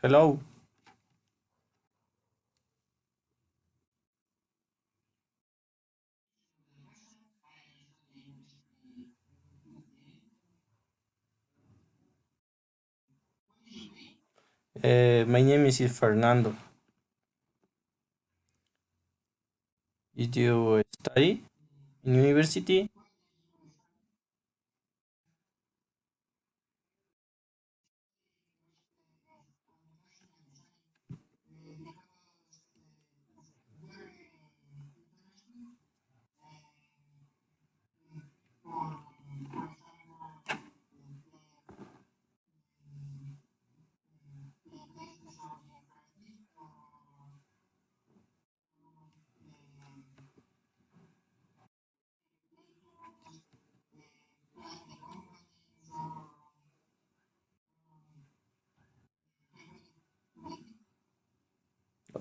Hello. My name is Fernando. Did you study in university?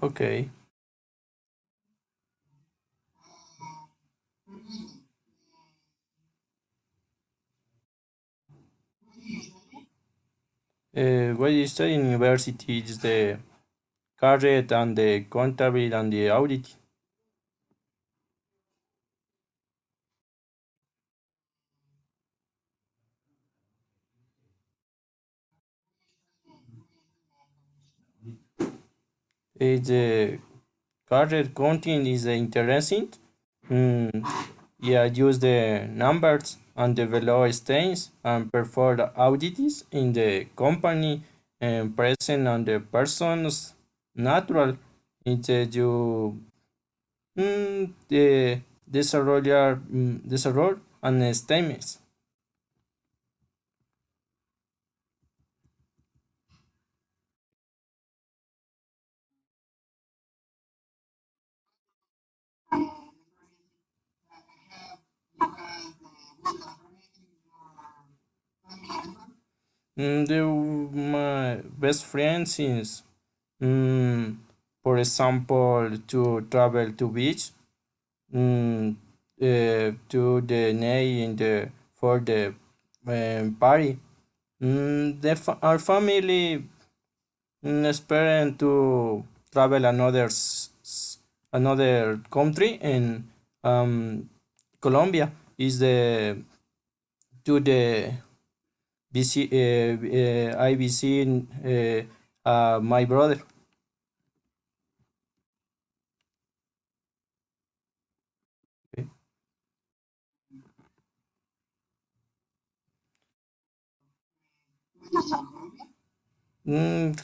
Okay. What you study in university is the career and the contability and the audit. The career content is interesting. Mm, yeah, use the numbers and develop stains and perform the audits in the company and present on the person's natural into you de desarrollar and STEMs. They're my best friends since, mm, for example, to travel to beach, to the night in the for the party. Our family experience to travel another country and Colombia is the to the I visit my brother.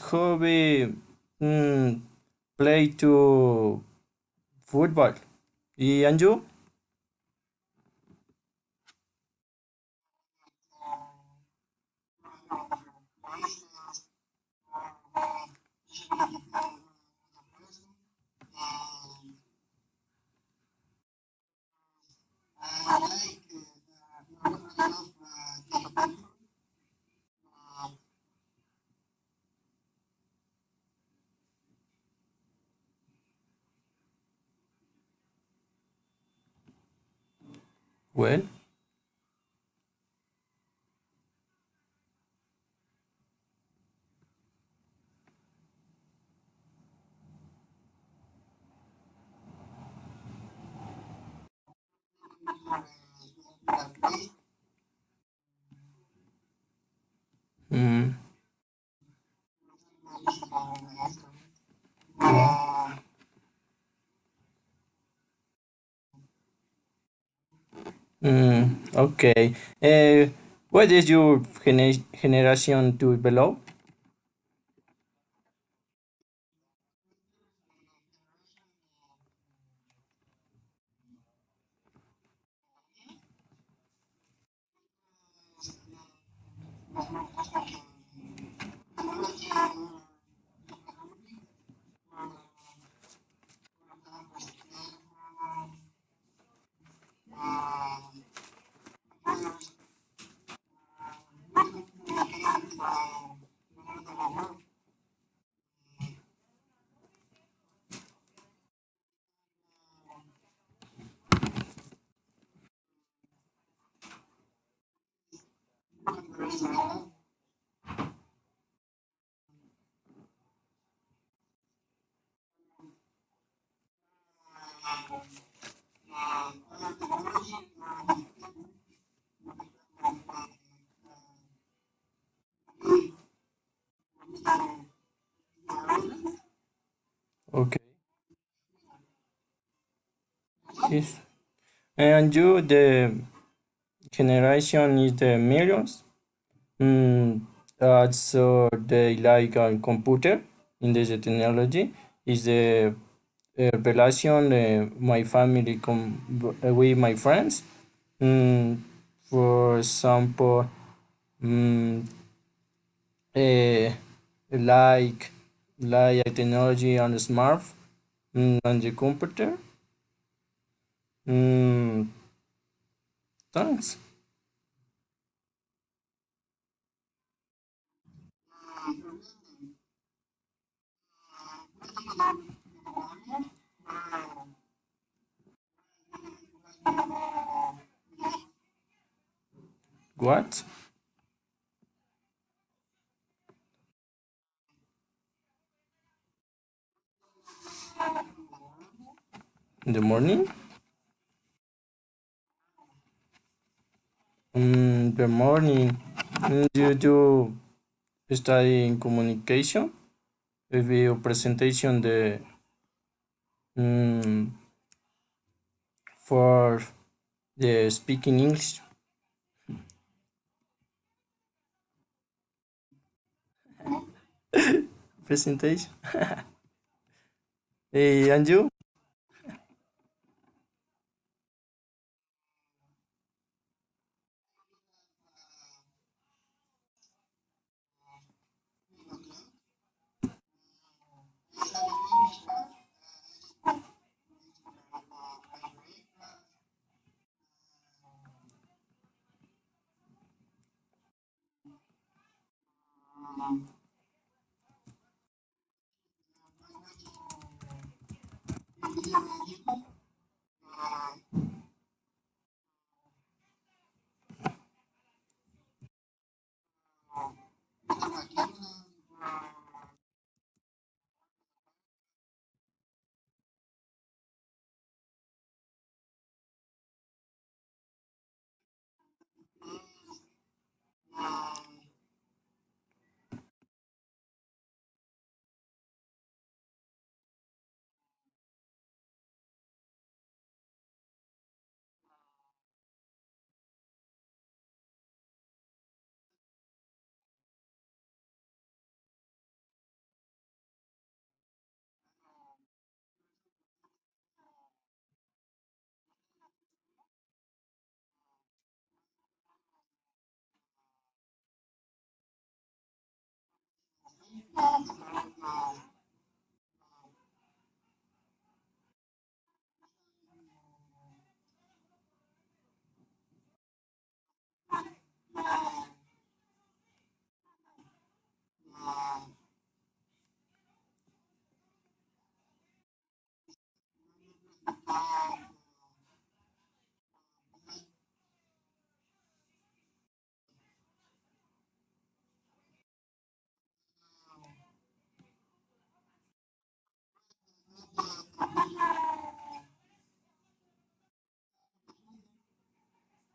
Hobby mm, play to football. And you? Well, mm, okay. What is your generation to below? Yes. And you, the generation is the millions. Mm, so they like a computer in this technology is the relation my family with my friends. Mm, for example, mm, eh, like technology on the smart on the computer. Mm, thanks. What? In the morning? The morning. You do study in communication. If your presentation mm, for the speaking English presentation. And you?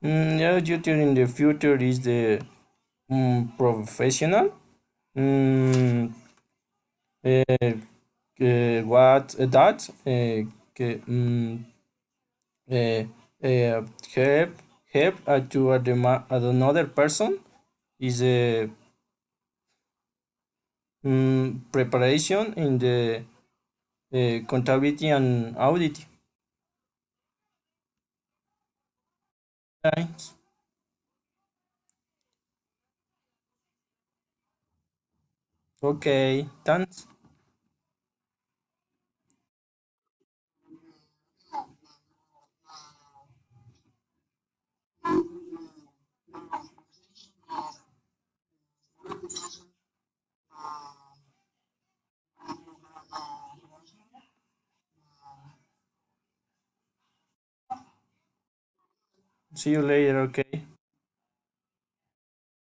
Yeah, future in the future is the professional. Mm, uh, what that uh, uh, help to another person is a preparation in the contability and audit. Thanks. Okay, thanks. See you later. Okay.